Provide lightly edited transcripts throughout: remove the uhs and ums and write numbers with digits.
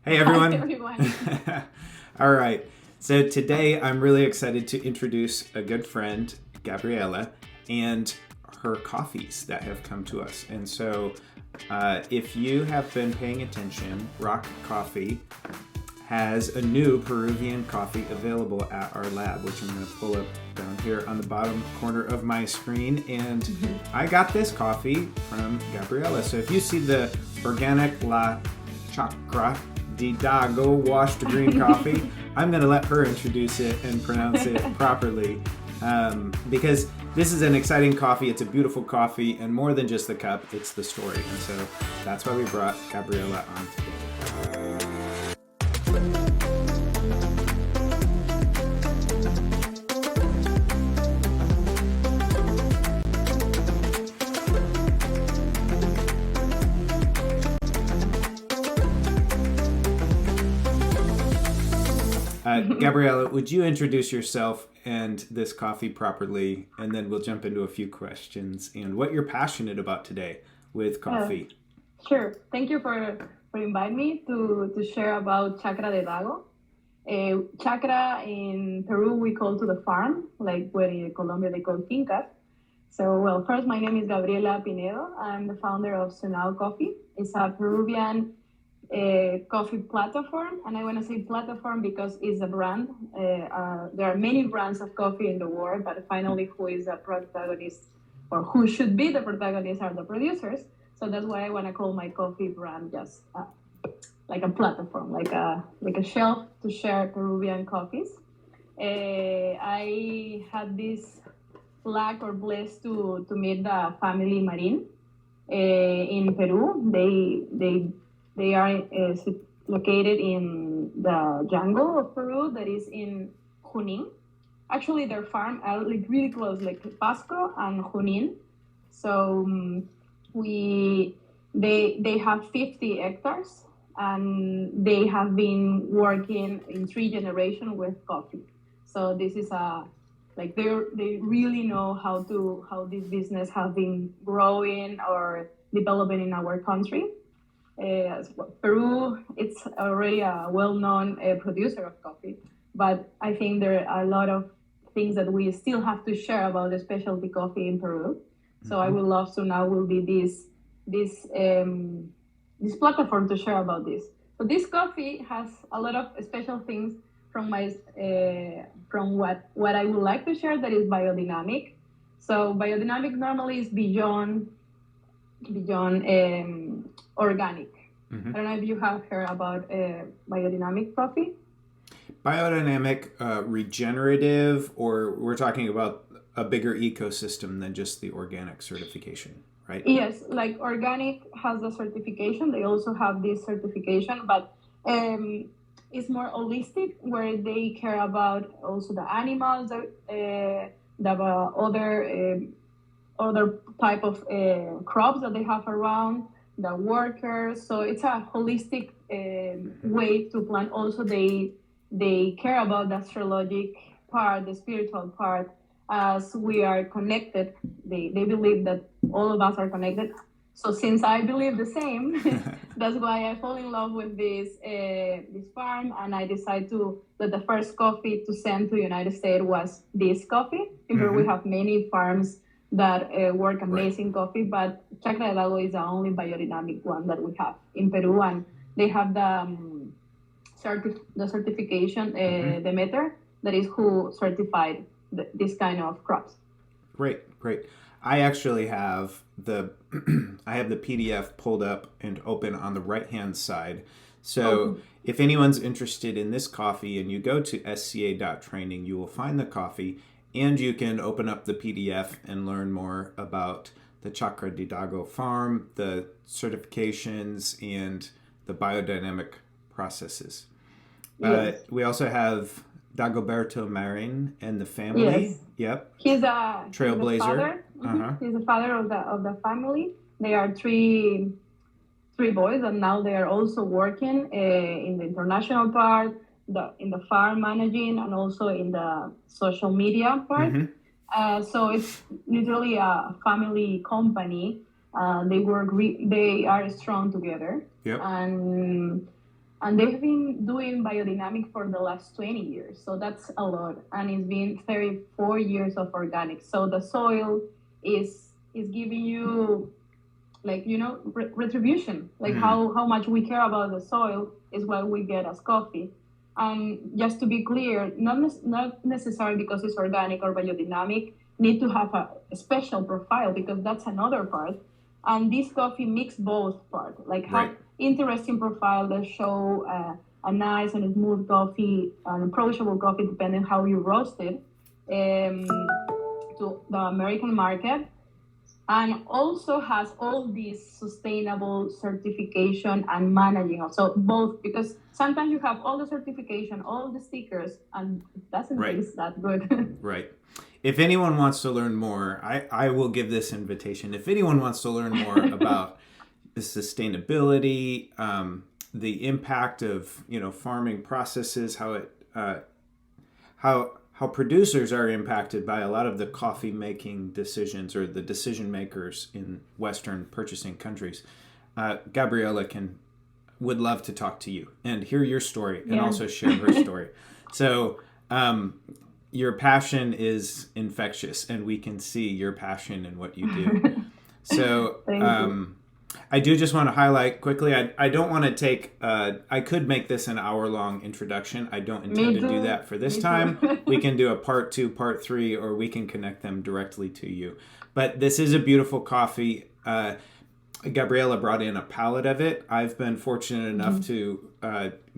Hey Hi everyone. everyone. All right. So today I'm really excited to introduce a good friend, Gabriela, and her coffees that have come to us. And so if you have been paying attention, Rock Coffee has a new Peruvian coffee available at our lab, which I'm going to pull up down here on the bottom corner of my screen. And I got this coffee from Gabriela. So if you see the organic La Chacra Didago washed green coffee, I'm going to let her introduce it and pronounce it properly. Because this is an exciting coffee. It's a beautiful coffee, and more than just the cup, it's the story. And so that's why we brought Gabriela on today. Gabriela, would you introduce yourself and this coffee properly, and then we'll jump into a few questions and what you're passionate about today with Uh, coffee. sure. Thank you for inviting me to share about Chacra de Dago. Chacra in Peru we call to the farm, like where in Colombia they call fincas. So, well, first my name is Gabriela Pinedo. I'm the founder of Sunao Coffee. It's a Peruvian coffee platform, and I want to say platform because it's a brand. There are many brands of coffee in the world, but finally, who is the protagonist or who should be the protagonist are the producers. So that's why I want to call my coffee brand just like a platform, like a shelf to share Peruvian coffees. I had this luck or blessed to meet the family Marin in Peru. They are located in the jungle of Peru that is in Junin. Actually, their farm are like really close, like Pasco and Junin. So we they have 50 hectares, and they have been working in three generations with coffee. So this is a like they really know how this business has been growing or developing in our country. Peru, it's already a well-known producer of coffee, but I think there are a lot of things that we still have to share about the specialty coffee in Peru. So I Mm-hmm. would love to now will be this this platform to share about this. So this coffee has a lot of special things from my from what I would like to share that is biodynamic. So biodynamic normally is beyond organic. Mm-hmm. I don't know if you have heard about biodynamic coffee. Biodynamic, regenerative, or we're talking about a bigger ecosystem than just the organic certification, right? Yes, like organic has the certification. They also have this certification, but it's more holistic, where they care about also the animals, the other type of crops that they have around the workers. So it's a holistic way to plant. Also, they care about the astrologic part, the spiritual part, as we are connected. They believe that all of us are connected. So since I believe the same, that's why I fall in love with this farm, and I decided to that the first coffee to send to the United States was this coffee. In Peru, we Mm-hmm. have many farms that work Right. amazing coffee, but Chacra del Lago is the only biodynamic one that we have in Peru, and they have the certification, Mm-hmm. the meter that is who certified this kind of crops. Great, great. I actually have the I have the PDF pulled up and open on the right hand side. So Oh, if anyone's interested in this coffee and you go to sca.training, you will find the coffee and you can open up the PDF and learn more about the Chacra Didago farm, the certifications, and the biodynamic processes. yes, We also have Dagoberto Marin and the family. yes. Yep. He's a Trailblazer. father. Uh huh. He's the father of the family. They are three boys, and now they are also working in the international part, in the farm managing, and also in the social media part. Mm-hmm. So it's literally a family company. They are strong together, Yep. and And they've been doing biodynamic for the last 20 years. So that's a lot. And it's been 34 years of organic. So the soil is giving you, like, retribution. Like how much we care about the soil is what we get as coffee. And just to be clear, not necessarily because it's organic or biodynamic, need to have a special profile, because that's another part. And this coffee mix both parts, like have interesting profile that show a nice and smooth coffee, an approachable coffee, depending how you roast it, to the American market, and also has all these sustainable certification and managing. So both, because sometimes you have all the certification, all the stickers, and it doesn't taste that good. Right. If anyone wants to learn more, I will give this invitation. If anyone wants to learn more about the sustainability, the impact of farming processes, how producers are impacted by a lot of the coffee making decisions, or the decision makers in Western purchasing countries, Gabriela would love to talk to you and hear your story and also share her story. So your passion is infectious, and we can see your passion in what you do. So I do just want to highlight quickly, I don't want to take, I could make this an hour-long introduction. I don't intend to do that for this time. We can do a part 2, part 3, or we can connect them directly to you. But this is a beautiful coffee. Gabriela brought in a pallet of it. I've been fortunate enough to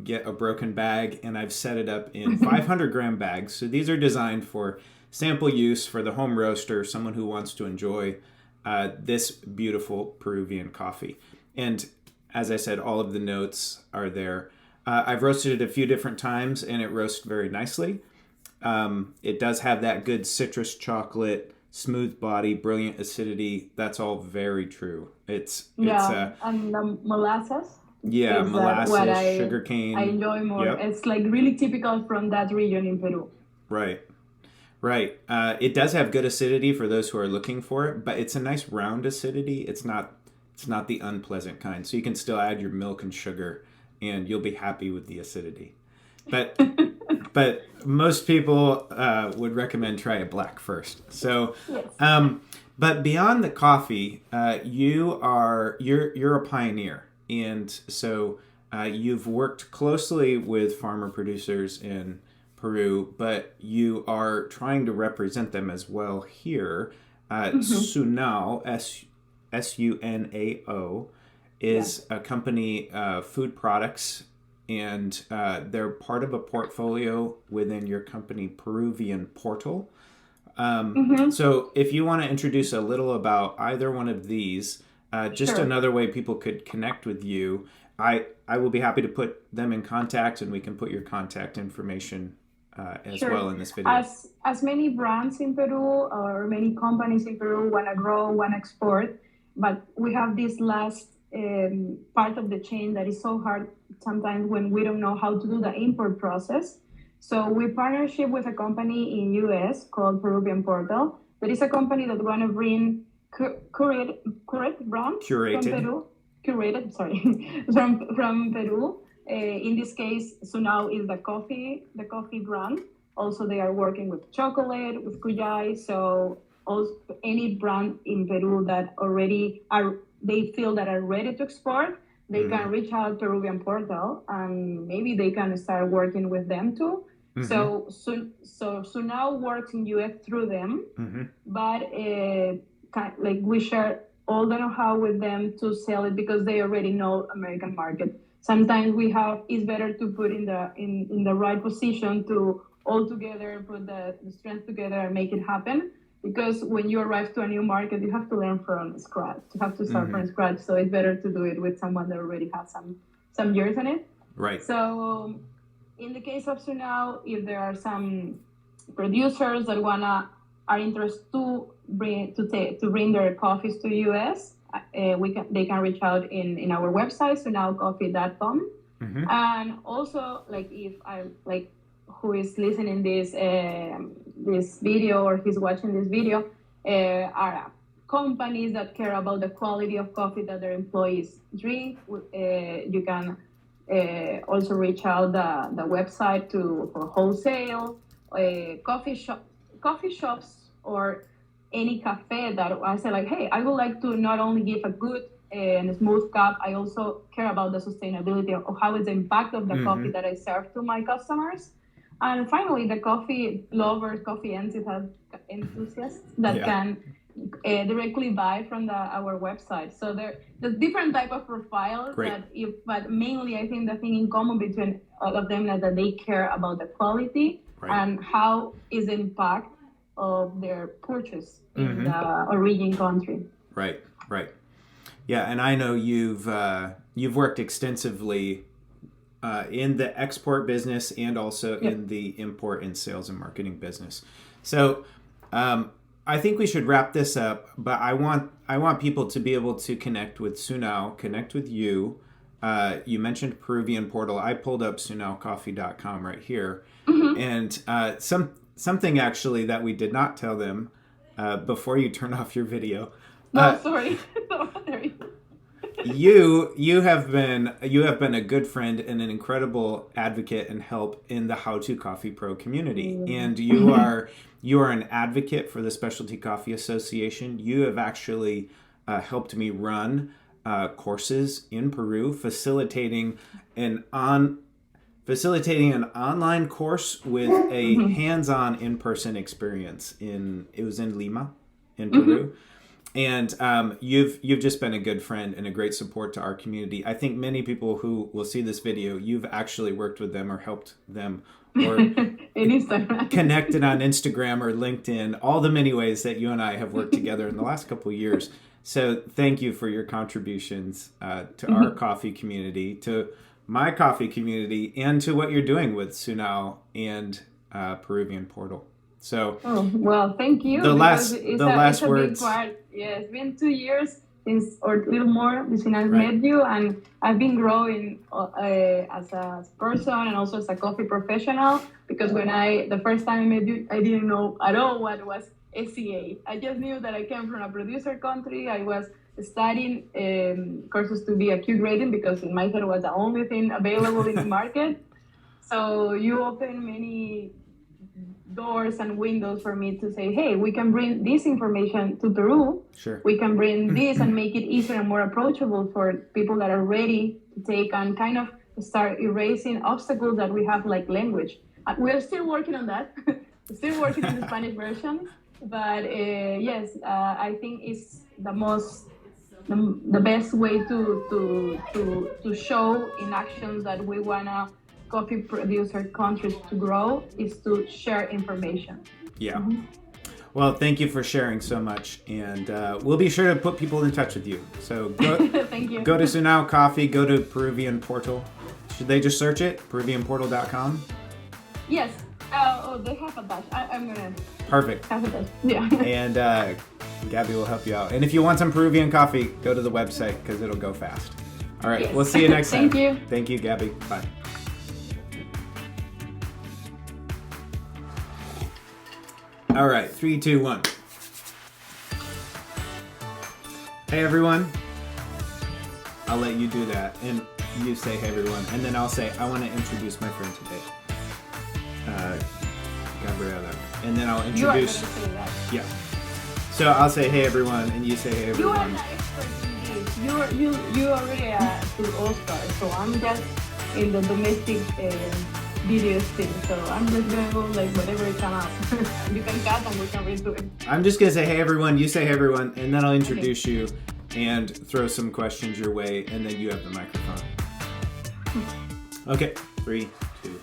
get a broken bag, and I've set it up in 500-gram bags. So these are designed for sample use for the home roaster, someone who wants to enjoy this beautiful Peruvian coffee. And as I said, all of the notes are there. I've roasted it a few different times, and it roasts very nicely. It does have that good citrus chocolate, smooth body, brilliant acidity. That's all very true. It's and the molasses. Yeah, molasses, sugarcane. I enjoy more. Yep. It's like really typical from that region in Peru. Right. It does have good acidity for those who are looking for it, but it's a nice round acidity. It's not the unpleasant kind. So you can still add your milk and sugar, and you'll be happy with the acidity. But most people would recommend try a black first. So, but beyond the coffee, you're a pioneer, and so you've worked closely with farmer producers in Peru, but you are trying to represent them as well here. Sunao, Sunao, is a company, food products, and they're part of a portfolio within your company, Peruvian Portal. So if you want to introduce a little about either one of these, just another way people could connect with you, I will be happy to put them in contact, and we can put your contact information as well in this video. As many brands in Peru, or many companies in Peru, want to grow, want to export, but we have this last part of the chain that is so hard sometimes when we don't know how to do the import process. So we partnership with a company in US called Peruvian Portal. That is a company that want to bring curated brands from Peru. Curated, sorry, from Peru. In this case, Sunao is the coffee brand. Also, they are working with chocolate, with kuyai. So also any brand in Peru that already they feel that are ready to export, they can reach out to Peruvian Portal, and maybe they can start working with them too. So Sunao works in US through them, but like we share all the know-how with them to sell it, because they already know American market. Sometimes it's better to put in the right position to all together, put the strength together and make it happen. Because when you arrive to a new market, you have to learn from scratch. You have to start from scratch. So it's better to do it with someone that already has some years in it. Right. So in the case of Sunao, if there are some producers that are interested to bring their coffees to US, they can reach out in our website, sunaocoffee.com. And also, like, if who is listening this video, or he's watching this video, are companies that care about the quality of coffee that their employees drink, you can also reach out the website for wholesale, coffee shops, or any cafe that I say like, hey, I would like to not only give a good and smooth cup, I also care about the sustainability of how is the impact of the coffee that I serve to my customers. And finally, the coffee lovers, coffee enthusiasts that can directly buy from our website. So there's different type of profiles, but mainly I think the thing in common between all of them is that they care about the quality and how is the impact of their purchase in the origin country. Right. Yeah, and I know you've worked extensively in the export business and also in the import and sales and marketing business. So I think we should wrap this up, but I want people to be able to connect with Sunao, connect with you. You mentioned Peruvian Portal. I pulled up sunaocoffee.com right here. And something actually that we did not tell them before you turn off your video. Sorry. You have been a good friend and an incredible advocate and help in the How to Coffee Pro community. And you are an advocate for the Specialty Coffee Association. You have actually helped me run courses in Peru, facilitating an online course with a hands-on in-person experience it was in Lima, in Peru. And you've just been a good friend and a great support to our community. I think many people who will see this video, you've actually worked with them or helped them or connected on Instagram or LinkedIn, all the many ways that you and I have worked together in the last couple of years. So thank you for your contributions to our coffee community, to my coffee community, and to what you're doing with Sunao and Peruvian Portal. So, well, thank you. The last words. Big part. Yeah, it's been 2 years or a little more since I met you, and I've been growing as a person and also as a coffee professional. Because the first time I met you, I didn't know at all what was SCA. I just knew that I came from a producer country. I was studying courses to be a Q grading because in my head it was the only thing available in the market. So you opened many doors and windows for me to say, hey, we can bring this information to Peru. Sure. We can bring this and make it easier and more approachable for people that are ready to take and kind of start erasing obstacles that we have, like language. We're still working on that. Still working on the Spanish version. But yes, I think it's the best way to show in actions that we wanna coffee producer countries to grow is to share information. Yeah. Well, thank you for sharing so much, and we'll be sure to put people in touch with you. So thank you. Go to Sunao Coffee, go to Peruvian Portal. Should they just search it? PeruvianPortal.com? Yes. They have a dash. I'm gonna. Perfect. Have a dash. Yeah. And Gabby will help you out. And if you want some Peruvian coffee, go to the website because it'll go fast. All right. Yes. We'll see you next time. Thank you. Thank you, Gabby. Bye. All right, 3, 2, 1. Hey everyone. I'll let you do that, and you say hey everyone, and then I'll say I want to introduce my friend today, Gabriela, and then I'll introduce. You are going to say that. Yeah. So I'll say hey everyone, and you say hey everyone. You are the expert in this. You already are to Oscar, so I'm just in the domestic. Videos thing, so I'm just gonna go like whatever it comes out. You can cut and we can redo it. I'm just gonna say hey everyone, you say hey everyone, and then I'll introduce you and throw some questions your way, and then you have the microphone. Okay, 3, 2.